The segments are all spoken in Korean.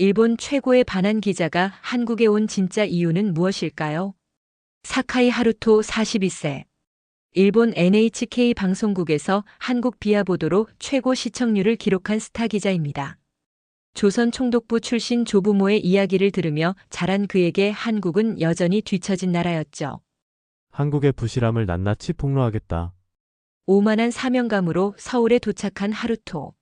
일본 최고의 반한 기자가 한국에 온 진짜 이유는 무엇일까요? 사카이 하루토 42세. 일본 NHK 방송국에서 한국 비하 보도로 최고 시청률을 기록한 스타 기자입니다. 조선 총독부 출신 조부모의 이야기를 들으며 자란 그에게 한국은 여전히 뒤처진 나라였죠. 한국의 부실함을 낱낱이 폭로하겠다. 오만한 사명감으로 서울에 도착한 하루토.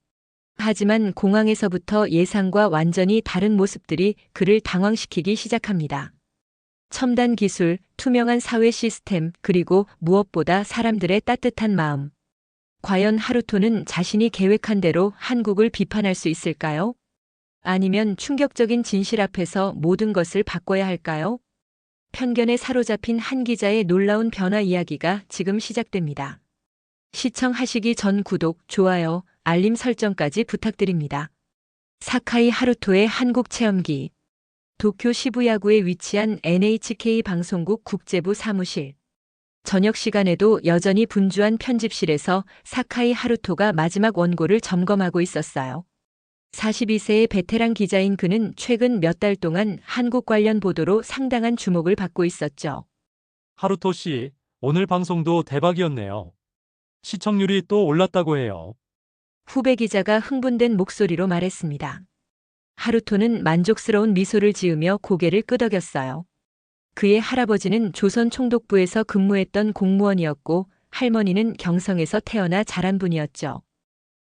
하지만 공항에서부터 예상과 완전히 다른 모습들이 그를 당황시키기 시작합니다. 첨단 기술, 투명한 사회 시스템, 그리고 무엇보다 사람들의 따뜻한 마음. 과연 하루토는 자신이 계획한 대로 한국을 비판할 수 있을까요? 아니면 충격적인 진실 앞에서 모든 것을 바꿔야 할까요? 편견에 사로잡힌 한 기자의 놀라운 변화 이야기가 지금 시작됩니다. 시청하시기 전 구독, 좋아요, 알림 설정까지 부탁드립니다. 사카이 하루토의 한국 체험기. 도쿄 시부야구에 위치한 NHK 방송국 국제부 사무실. 저녁 시간에도 여전히 분주한 편집실에서 사카이 하루토가 마지막 원고를 점검하고 있었어요. 42세의 베테랑 기자인 그는 최근 몇 달 동안 한국 관련 보도로 상당한 주목을 받고 있었죠. 하루토 씨, 오늘 방송도 대박이었네요. 시청률이 또 올랐다고 해요. 후배 기자가 흥분된 목소리로 말했습니다. 하루토는 만족스러운 미소를 지으며 고개를 끄덕였어요. 그의 할아버지는 조선 총독부에서 근무했던 공무원이었고 할머니는 경성에서 태어나 자란 분이었죠.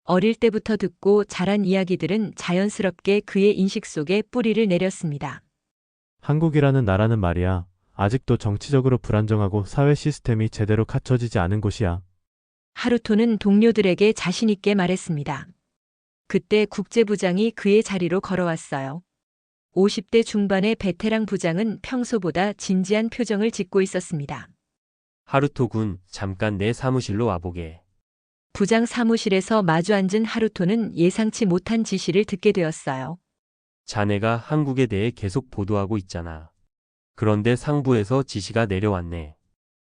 어릴 때부터 듣고 자란 이야기들은 자연스럽게 그의 인식 속에 뿌리를 내렸습니다. 한국이라는 나라는 말이야. 아직도 정치적으로 불안정하고 사회 시스템이 제대로 갖춰지지 않은 곳이야. 하루토는 동료들에게 자신 있게 말했습니다. 그때 국제부장이 그의 자리로 걸어왔어요. 50대 중반의 베테랑 부장은 평소보다 진지한 표정을 짓고 있었습니다. 하루토 군, 잠깐 내 사무실로 와보게. 부장 사무실에서 마주 앉은 하루토는 예상치 못한 지시를 듣게 되었어요. 자네가 한국에 대해 계속 보도하고 있잖아. 그런데 상부에서 지시가 내려왔네.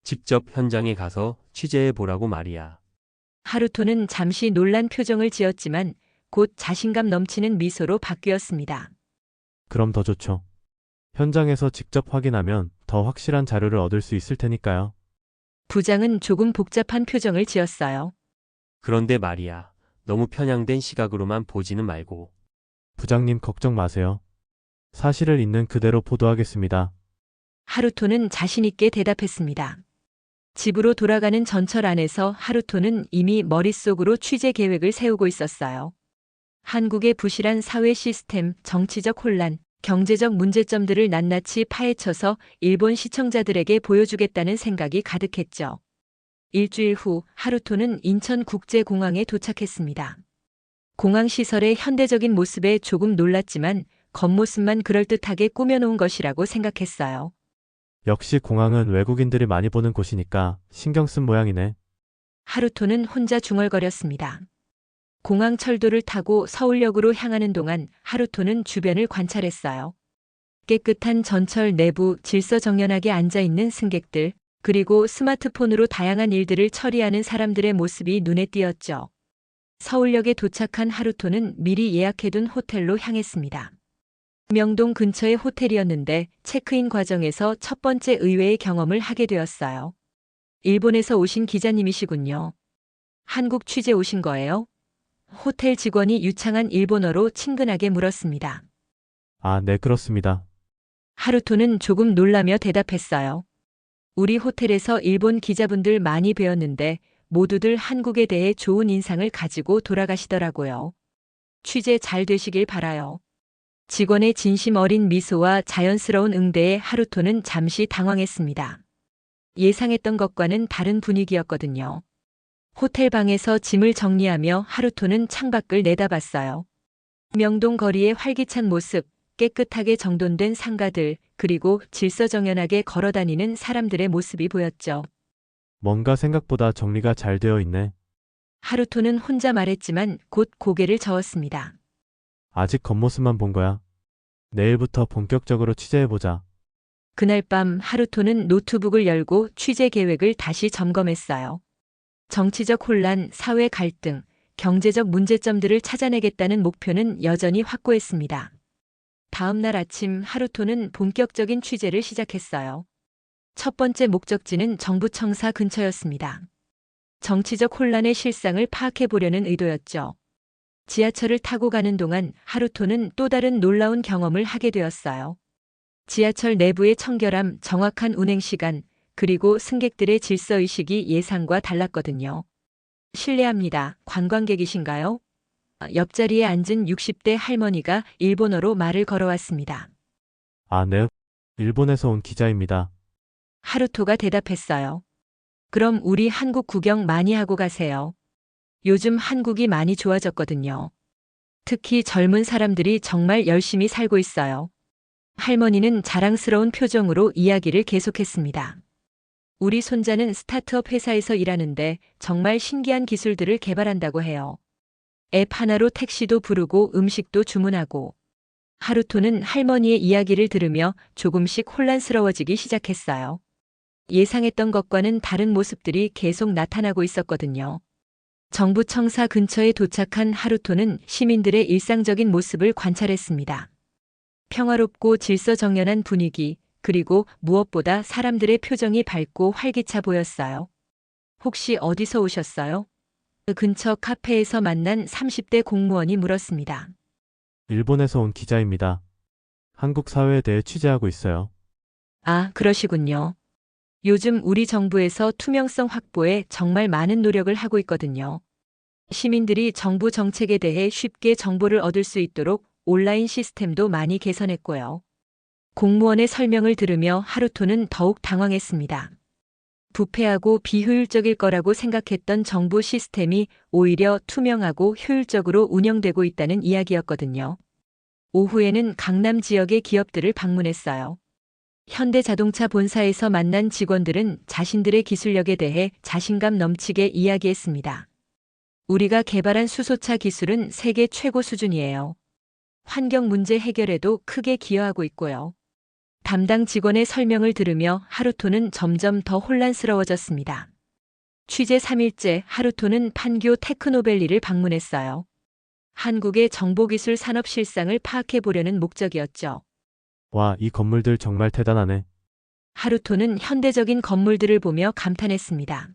직접 현장에 가서 취재해보라고 말이야. 하루토는 잠시 놀란 표정을 지었지만 곧 자신감 넘치는 미소로 바뀌었습니다. 그럼 더 좋죠. 현장에서 직접 확인하면 더 확실한 자료를 얻을 수 있을 테니까요. 부장은 조금 복잡한 표정을 지었어요. 그런데 말이야. 너무 편향된 시각으로만 보지는 말고. 부장님 걱정 마세요. 사실을 있는 그대로 보도하겠습니다. 하루토는 자신 있게 대답했습니다. 집으로 돌아가는 전철 안에서 하루토는 이미 머릿속으로 취재 계획을 세우고 있었어요. 한국의 부실한 사회 시스템, 정치적 혼란, 경제적 문제점들을 낱낱이 파헤쳐서 일본 시청자들에게 보여주겠다는 생각이 가득했죠. 일주일 후 하루토는 인천국제공항에 도착했습니다. 공항 시설의 현대적인 모습에 조금 놀랐지만 겉모습만 그럴듯하게 꾸며놓은 것이라고 생각했어요. 역시 공항은 외국인들이 많이 보는 곳이니까 신경 쓴 모양이네. 하루토는 혼자 중얼거렸습니다. 공항 철도를 타고 서울역으로 향하는 동안 하루토는 주변을 관찰했어요. 깨끗한 전철 내부 질서정연하게 앉아있는 승객들, 그리고 스마트폰으로 다양한 일들을 처리하는 사람들의 모습이 눈에 띄었죠. 서울역에 도착한 하루토는 미리 예약해둔 호텔로 향했습니다. 명동 근처의 호텔이었는데 체크인 과정에서 첫 번째 의외의 경험을 하게 되었어요. 일본에서 오신 기자님이시군요. 한국 취재 오신 거예요? 호텔 직원이 유창한 일본어로 친근하게 물었습니다. 아, 네, 그렇습니다. 하루토는 조금 놀라며 대답했어요. 우리 호텔에서 일본 기자분들 많이 뵈었는데 모두들 한국에 대해 좋은 인상을 가지고 돌아가시더라고요. 취재 잘 되시길 바라요. 직원의 진심 어린 미소와 자연스러운 응대에 하루토는 잠시 당황했습니다. 예상했던 것과는 다른 분위기였거든요. 호텔 방에서 짐을 정리하며 하루토는 창밖을 내다봤어요. 명동 거리의 활기찬 모습, 깨끗하게 정돈된 상가들, 그리고 질서정연하게 걸어다니는 사람들의 모습이 보였죠. 뭔가 생각보다 정리가 잘 되어 있네. 하루토는 혼자 말했지만 곧 고개를 저었습니다. 아직 겉모습만 본 거야. 내일부터 본격적으로 취재해보자. 그날 밤 하루토는 노트북을 열고 취재 계획을 다시 점검했어요. 정치적 혼란, 사회 갈등, 경제적 문제점들을 찾아내겠다는 목표는 여전히 확고했습니다. 다음 날 아침 하루토는 본격적인 취재를 시작했어요. 첫 번째 목적지는 정부 청사 근처였습니다. 정치적 혼란의 실상을 파악해 보려는 의도였죠. 지하철을 타고 가는 동안 하루토는 또 다른 놀라운 경험을 하게 되었어요. 지하철 내부의 청결함, 정확한 운행 시간, 그리고 승객들의 질서의식이 예상과 달랐거든요. 실례합니다. 관광객이신가요? 옆자리에 앉은 60대 할머니가 일본어로 말을 걸어왔습니다. 아, 네. 일본에서 온 기자입니다. 하루토가 대답했어요. 그럼 우리 한국 구경 많이 하고 가세요. 요즘 한국이 많이 좋아졌거든요. 특히 젊은 사람들이 정말 열심히 살고 있어요. 할머니는 자랑스러운 표정으로 이야기를 계속했습니다. 우리 손자는 스타트업 회사에서 일하는데 정말 신기한 기술들을 개발한다고 해요. 앱 하나로 택시도 부르고 음식도 주문하고. 하루토는 할머니의 이야기를 들으며 조금씩 혼란스러워지기 시작했어요. 예상했던 것과는 다른 모습들이 계속 나타나고 있었거든요. 정부 청사 근처에 도착한 하루토는 시민들의 일상적인 모습을 관찰했습니다. 평화롭고 질서정연한 분위기, 그리고 무엇보다 사람들의 표정이 밝고 활기차 보였어요. 혹시 어디서 오셨어요? 그 근처 카페에서 만난 30대 공무원이 물었습니다. 일본에서 온 기자입니다. 한국 사회에 대해 취재하고 있어요. 아, 그러시군요. 요즘 우리 정부에서 투명성 확보에 정말 많은 노력을 하고 있거든요. 시민들이 정부 정책에 대해 쉽게 정보를 얻을 수 있도록 온라인 시스템도 많이 개선했고요. 공무원의 설명을 들으며 하루토는 더욱 당황했습니다. 부패하고 비효율적일 거라고 생각했던 정부 시스템이 오히려 투명하고 효율적으로 운영되고 있다는 이야기였거든요. 오후에는 강남 지역의 기업들을 방문했어요. 현대자동차 본사에서 만난 직원들은 자신들의 기술력에 대해 자신감 넘치게 이야기했습니다. 우리가 개발한 수소차 기술은 세계 최고 수준이에요. 환경 문제 해결에도 크게 기여하고 있고요. 담당 직원의 설명을 들으며 하루토는 점점 더 혼란스러워졌습니다. 취재 3일째 하루토는 판교 테크노밸리를 방문했어요. 한국의 정보기술 산업 실상을 파악해 보려는 목적이었죠. 와, 이 건물들 정말 대단하네. 하루토는 현대적인 건물들을 보며 감탄했습니다.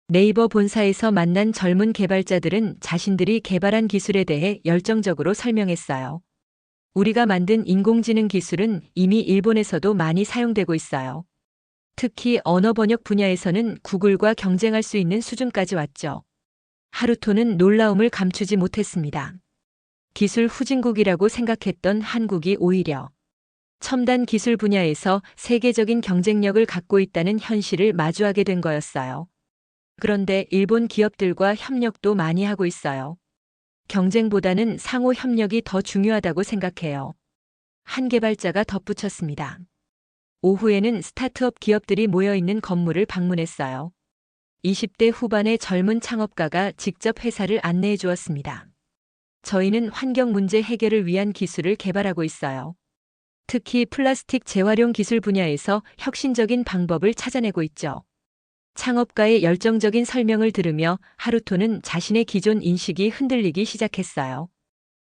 네이버 본사에서 만난 젊은 개발자들은 자신들이 개발한 기술에 대해 열정적으로 설명했어요. 우리가 만든 인공지능 기술은 이미 일본에서도 많이 사용되고 있어요. 특히 언어 번역 분야에서는 구글과 경쟁할 수 있는 수준까지 왔죠. 하루토는 놀라움을 감추지 못했습니다. 기술 후진국이라고 생각했던 한국이 오히려 첨단 기술 분야에서 세계적인 경쟁력을 갖고 있다는 현실을 마주하게 된 거였어요. 그런데 일본 기업들과 협력도 많이 하고 있어요. 경쟁보다는 상호 협력이 더 중요하다고 생각해요. 한 개발자가 덧붙였습니다. 오후에는 스타트업 기업들이 모여있는 건물을 방문했어요. 20대 후반의 젊은 창업가가 직접 회사를 안내해 주었습니다. 저희는 환경 문제 해결을 위한 기술을 개발하고 있어요. 특히 플라스틱 재활용 기술 분야에서 혁신적인 방법을 찾아내고 있죠. 창업가의 열정적인 설명을 들으며 하루토는 자신의 기존 인식이 흔들리기 시작했어요.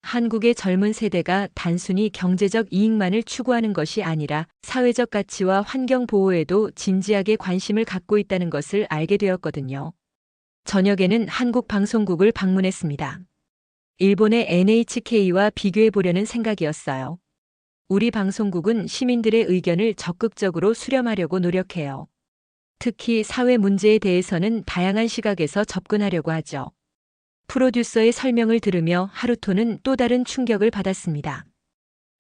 한국의 젊은 세대가 단순히 경제적 이익만을 추구하는 것이 아니라 사회적 가치와 환경 보호에도 진지하게 관심을 갖고 있다는 것을 알게 되었거든요. 저녁에는 한국 방송국을 방문했습니다. 일본의 NHK와 비교해 보려는 생각이었어요. 우리 방송국은 시민들의 의견을 적극적으로 수렴하려고 노력해요. 특히 사회 문제에 대해서는 다양한 시각에서 접근하려고 하죠. 프로듀서의 설명을 들으며 하루토는 또 다른 충격을 받았습니다.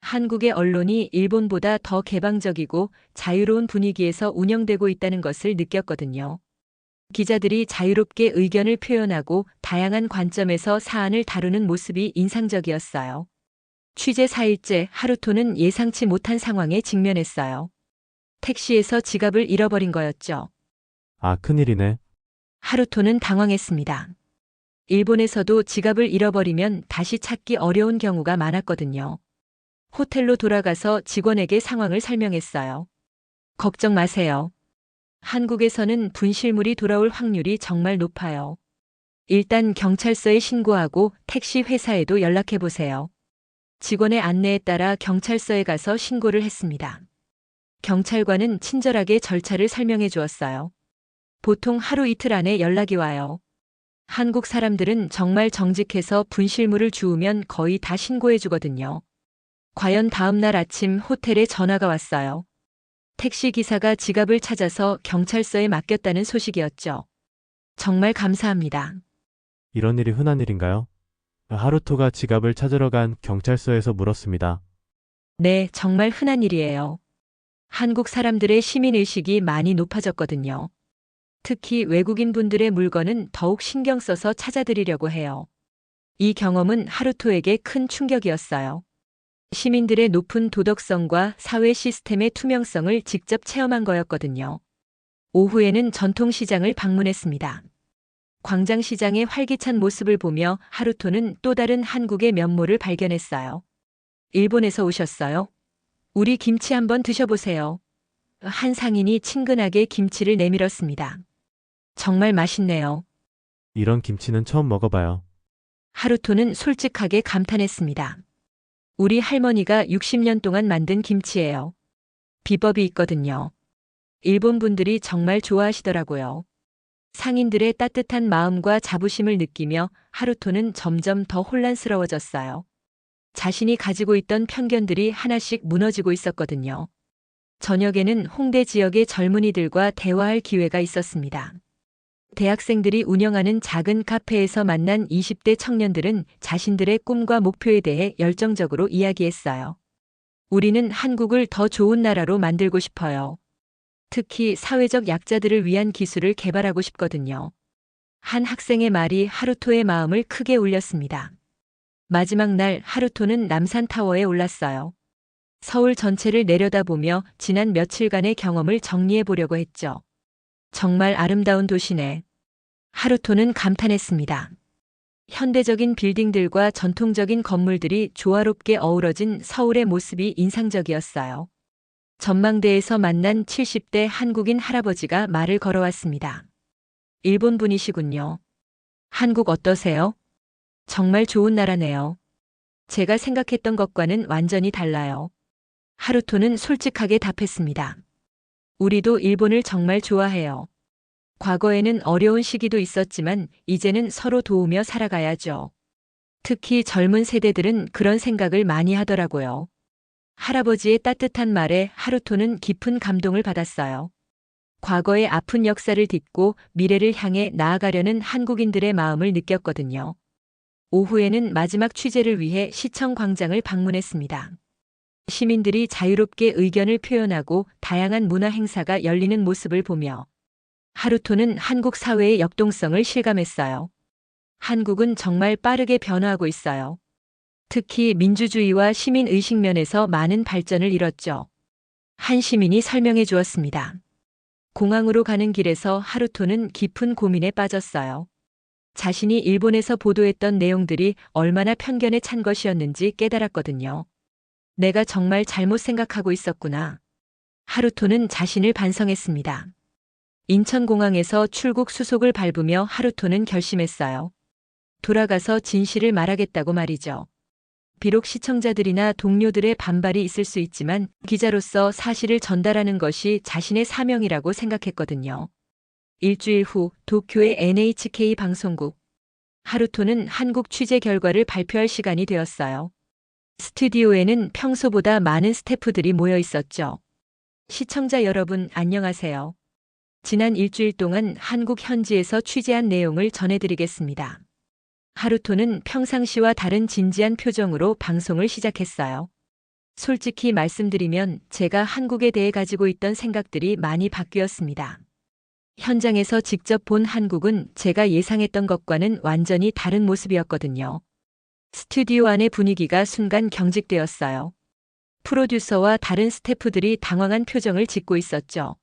한국의 언론이 일본보다 더 개방적이고 자유로운 분위기에서 운영되고 있다는 것을 느꼈거든요. 기자들이 자유롭게 의견을 표현하고 다양한 관점에서 사안을 다루는 모습이 인상적이었어요. 취재 4일째 하루토는 예상치 못한 상황에 직면했어요. 택시에서 지갑을 잃어버린 거였죠. 아, 큰일이네. 하루토는 당황했습니다. 일본에서도 지갑을 잃어버리면 다시 찾기 어려운 경우가 많았거든요. 호텔로 돌아가서 직원에게 상황을 설명했어요. 걱정 마세요. 한국에서는 분실물이 돌아올 확률이 정말 높아요. 일단 경찰서에 신고하고 택시 회사에도 연락해 보세요. 직원의 안내에 따라 경찰서에 가서 신고를 했습니다. 경찰관은 친절하게 절차를 설명해 주었어요. 보통 하루 이틀 안에 연락이 와요. 한국 사람들은 정말 정직해서 분실물을 주우면 거의 다 신고해 주거든요. 과연 다음 날 아침 호텔에 전화가 왔어요. 택시 기사가 지갑을 찾아서 경찰서에 맡겼다는 소식이었죠. 정말 감사합니다. 이런 일이 흔한 일인가요? 하루토가 지갑을 찾으러 간 경찰서에서 물었습니다. 네, 정말 흔한 일이에요. 한국 사람들의 시민의식이 많이 높아졌거든요. 특히 외국인 분들의 물건은 더욱 신경 써서 찾아드리려고 해요. 이 경험은 하루토에게 큰 충격이었어요. 시민들의 높은 도덕성과 사회 시스템의 투명성을 직접 체험한 거였거든요. 오후에는 전통시장을 방문했습니다. 광장시장의 활기찬 모습을 보며 하루토는 또 다른 한국의 면모를 발견했어요. 일본에서 오셨어요? 우리 김치 한번 드셔보세요. 한 상인이 친근하게 김치를 내밀었습니다. 정말 맛있네요. 이런 김치는 처음 먹어봐요. 하루토는 솔직하게 감탄했습니다. 우리 할머니가 60년 동안 만든 김치예요. 비법이 있거든요. 일본 분들이 정말 좋아하시더라고요. 상인들의 따뜻한 마음과 자부심을 느끼며 하루토는 점점 더 혼란스러워졌어요. 자신이 가지고 있던 편견들이 하나씩 무너지고 있었거든요. 저녁에는 홍대 지역의 젊은이들과 대화할 기회가 있었습니다. 대학생들이 운영하는 작은 카페에서 만난 20대 청년들은 자신들의 꿈과 목표에 대해 열정적으로 이야기했어요. 우리는 한국을 더 좋은 나라로 만들고 싶어요. 특히 사회적 약자들을 위한 기술을 개발하고 싶거든요. 한 학생의 말이 하루토의 마음을 크게 울렸습니다. 마지막 날 하루토는 남산타워에 올랐어요. 서울 전체를 내려다보며 지난 며칠간의 경험을 정리해 보려고 했죠. 정말 아름다운 도시네. 하루토는 감탄했습니다. 현대적인 빌딩들과 전통적인 건물들이 조화롭게 어우러진 서울의 모습이 인상적이었어요. 전망대에서 만난 70대 한국인 할아버지가 말을 걸어왔습니다. 일본 분이시군요. 한국 어떠세요? 정말 좋은 나라네요. 제가 생각했던 것과는 완전히 달라요. 하루토는 솔직하게 답했습니다. 우리도 일본을 정말 좋아해요. 과거에는 어려운 시기도 있었지만 이제는 서로 도우며 살아가야죠. 특히 젊은 세대들은 그런 생각을 많이 하더라고요. 할아버지의 따뜻한 말에 하루토는 깊은 감동을 받았어요. 과거의 아픈 역사를 딛고 미래를 향해 나아가려는 한국인들의 마음을 느꼈거든요. 오후에는 마지막 취재를 위해 시청 광장을 방문했습니다. 시민들이 자유롭게 의견을 표현하고 다양한 문화 행사가 열리는 모습을 보며 하루토는 한국 사회의 역동성을 실감했어요. 한국은 정말 빠르게 변화하고 있어요. 특히 민주주의와 시민의식 면에서 많은 발전을 이뤘죠. 한 시민이 설명해 주었습니다. 공항으로 가는 길에서 하루토는 깊은 고민에 빠졌어요. 자신이 일본에서 보도했던 내용들이 얼마나 편견에 찬 것이었는지 깨달았거든요. 내가 정말 잘못 생각하고 있었구나. 하루토는 자신을 반성했습니다. 인천공항에서 출국 수속을 밟으며 하루토는 결심했어요. 돌아가서 진실을 말하겠다고 말이죠. 비록 시청자들이나 동료들의 반발이 있을 수 있지만 기자로서 사실을 전달하는 것이 자신의 사명이라고 생각했거든요. 일주일 후 도쿄의 NHK 방송국. 하루토는 한국 취재 결과를 발표할 시간이 되었어요. 스튜디오에는 평소보다 많은 스태프들이 모여 있었죠. 시청자 여러분, 안녕하세요. 지난 일주일 동안 한국 현지에서 취재한 내용을 전해드리겠습니다. 하루토는 평상시와 다른 진지한 표정으로 방송을 시작했어요. 솔직히 말씀드리면 제가 한국에 대해 가지고 있던 생각들이 많이 바뀌었습니다. 현장에서 직접 본 한국은 제가 예상했던 것과는 완전히 다른 모습이었거든요. 스튜디오 안의 분위기가 순간 경직되었어요. 프로듀서와 다른 스태프들이 당황한 표정을 짓고 있었죠.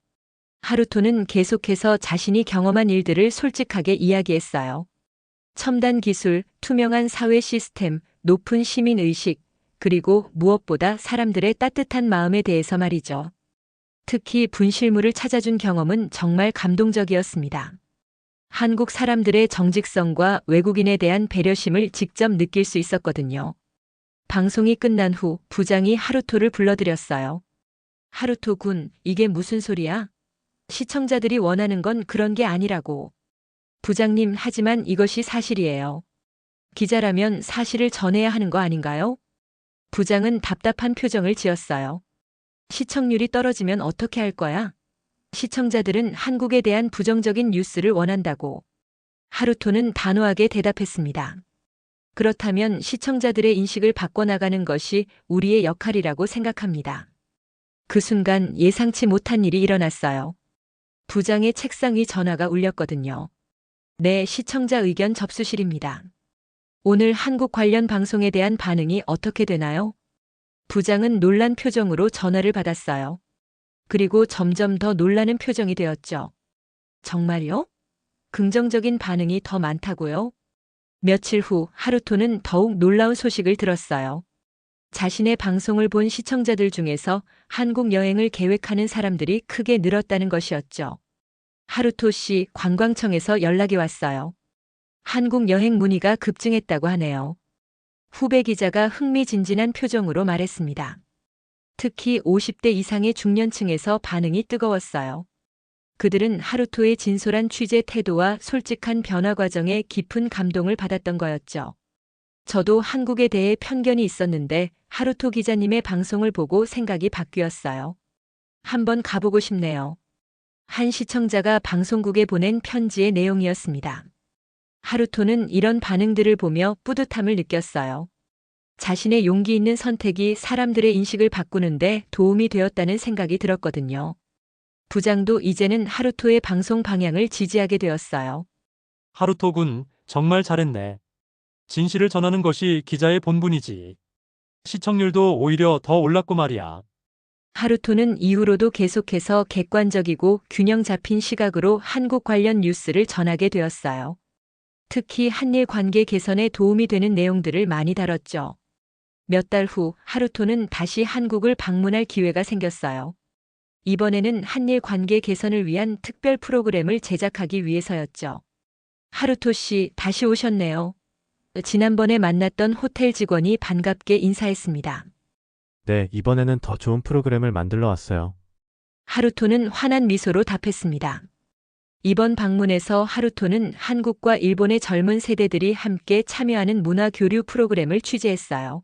하루토는 계속해서 자신이 경험한 일들을 솔직하게 이야기했어요. 첨단 기술, 투명한 사회 시스템, 높은 시민의식, 그리고 무엇보다 사람들의 따뜻한 마음에 대해서 말이죠. 특히 분실물을 찾아준 경험은 정말 감동적이었습니다. 한국 사람들의 정직성과 외국인에 대한 배려심을 직접 느낄 수 있었거든요. 방송이 끝난 후 부장이 하루토를 불러들였어요. 하루토 군, 이게 무슨 소리야? 시청자들이 원하는 건 그런 게 아니라고. 부장님, 하지만 이것이 사실이에요. 기자라면 사실을 전해야 하는 거 아닌가요? 부장은 답답한 표정을 지었어요. 시청률이 떨어지면 어떻게 할 거야? 시청자들은 한국에 대한 부정적인 뉴스를 원한다고. 하루토는 단호하게 대답했습니다. 그렇다면 시청자들의 인식을 바꿔나가는 것이 우리의 역할이라고 생각합니다. 그 순간 예상치 못한 일이 일어났어요. 부장의 책상 위 전화가 울렸거든요. 네, 시청자 의견 접수실입니다. 오늘 한국 관련 방송에 대한 반응이 어떻게 되나요? 부장은 놀란 표정으로 전화를 받았어요. 그리고 점점 더 놀라는 표정이 되었죠. 정말요? 긍정적인 반응이 더 많다고요? 며칠 후 하루토는 더욱 놀라운 소식을 들었어요. 자신의 방송을 본 시청자들 중에서 한국 여행을 계획하는 사람들이 크게 늘었다는 것이었죠. 하루토 씨, 관광청에서 연락이 왔어요. 한국 여행 문의가 급증했다고 하네요. 후배 기자가 흥미진진한 표정으로 말했습니다. 특히 50대 이상의 중년층에서 반응이 뜨거웠어요. 그들은 하루토의 진솔한 취재 태도와 솔직한 변화 과정에 깊은 감동을 받았던 거였죠. 저도 한국에 대해 편견이 있었는데 하루토 기자님의 방송을 보고 생각이 바뀌었어요. 한번 가보고 싶네요. 한 시청자가 방송국에 보낸 편지의 내용이었습니다. 하루토는 이런 반응들을 보며 뿌듯함을 느꼈어요. 자신의 용기 있는 선택이 사람들의 인식을 바꾸는데 도움이 되었다는 생각이 들었거든요. 부장도 이제는 하루토의 방송 방향을 지지하게 되었어요. 하루토 군, 정말 잘했네. 진실을 전하는 것이 기자의 본분이지. 시청률도 오히려 더 올랐고 말이야. 하루토는 이후로도 계속해서 객관적이고 균형 잡힌 시각으로 한국 관련 뉴스를 전하게 되었어요. 특히 한일 관계 개선에 도움이 되는 내용들을 많이 다뤘죠. 몇 달 후 하루토는 다시 한국을 방문할 기회가 생겼어요. 이번에는 한일 관계 개선을 위한 특별 프로그램을 제작하기 위해서였죠. 하루토 씨, 다시 오셨네요. 지난번에 만났던 호텔 직원이 반갑게 인사했습니다. 네, 이번에는 더 좋은 프로그램을 만들러 왔어요. 하루토는 환한 미소로 답했습니다. 이번 방문에서 하루토는 한국과 일본의 젊은 세대들이 함께 참여하는 문화 교류 프로그램을 취재했어요.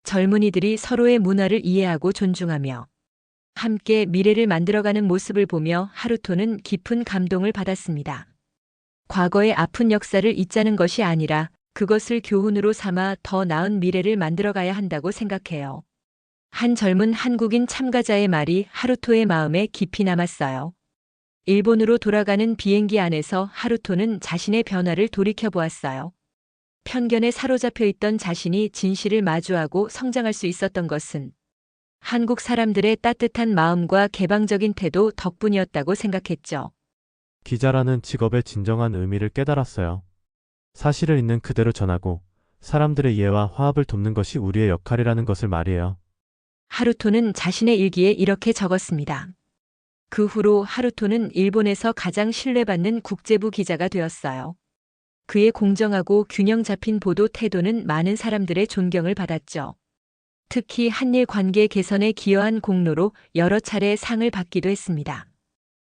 젊은이들이 서로의 문화를 이해하고 존중하며 함께 미래를 만들어가는 모습을 보며 하루토는 깊은 감동을 받았습니다. 과거의 아픈 역사를 잊자는 것이 아니라 그것을 교훈으로 삼아 더 나은 미래를 만들어가야 한다고 생각해요. 한 젊은 한국인 참가자의 말이 하루토의 마음에 깊이 남았어요. 일본으로 돌아가는 비행기 안에서 하루토는 자신의 변화를 돌이켜보았어요. 편견에 사로잡혀 있던 자신이 진실을 마주하고 성장할 수 있었던 것은 한국 사람들의 따뜻한 마음과 개방적인 태도 덕분이었다고 생각했죠. 기자라는 직업의 진정한 의미를 깨달았어요. 사실을 있는 그대로 전하고 사람들의 이해와 화합을 돕는 것이 우리의 역할이라는 것을 말이에요. 하루토는 자신의 일기에 이렇게 적었습니다. 그 후로 하루토는 일본에서 가장 신뢰받는 국제부 기자가 되었어요. 그의 공정하고 균형 잡힌 보도 태도는 많은 사람들의 존경을 받았죠. 특히 한일 관계 개선에 기여한 공로로 여러 차례 상을 받기도 했습니다.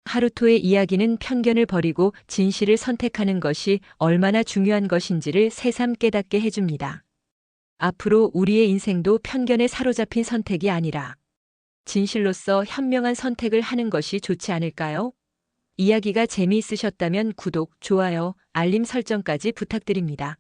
하루토의 이야기는 편견을 버리고 진실을 선택하는 것이 얼마나 중요한 것인지를 새삼 깨닫게 해줍니다. 앞으로 우리의 인생도 편견에 사로잡힌 선택이 아니라 진실로서 현명한 선택을 하는 것이 좋지 않을까요? 이야기가 재미있으셨다면 구독, 좋아요, 알림 설정까지 부탁드립니다.